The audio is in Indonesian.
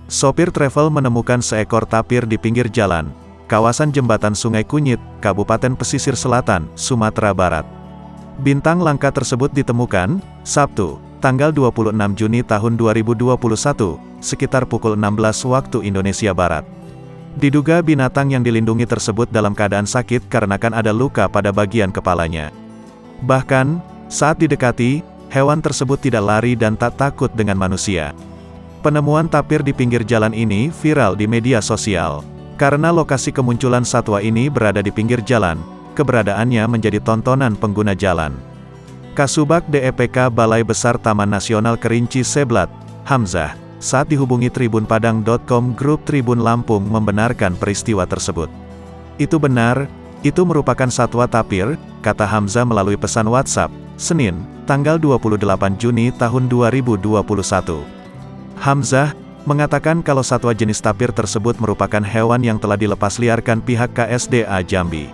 Sopir travel menemukan seekor tapir di pinggir jalan, kawasan jembatan Sungai Kunyit, Kabupaten Pesisir Selatan, Sumatera Barat. Bintang langka tersebut ditemukan, Sabtu, tanggal 26 Juni tahun 2021, sekitar pukul 16 waktu Indonesia Barat. Diduga binatang yang dilindungi tersebut dalam keadaan sakit karenakan ada luka pada bagian kepalanya. Bahkan, saat didekati, hewan tersebut tidak lari dan tak takut dengan manusia. Penemuan tapir di pinggir jalan ini viral di media sosial. Karena lokasi kemunculan satwa ini berada di pinggir jalan, keberadaannya menjadi tontonan pengguna jalan. Kasubag DEPK Balai Besar Taman Nasional Kerinci Seblat, Hamzah, saat dihubungi tribunpadang.com grup Tribun Lampung membenarkan peristiwa tersebut. Itu benar, itu merupakan satwa tapir, kata Hamzah melalui pesan WhatsApp, Senin, tanggal 28 Juni tahun 2021. Hamzah mengatakan kalau satwa jenis tapir tersebut merupakan hewan yang telah dilepas liarkan pihak KSDA Jambi.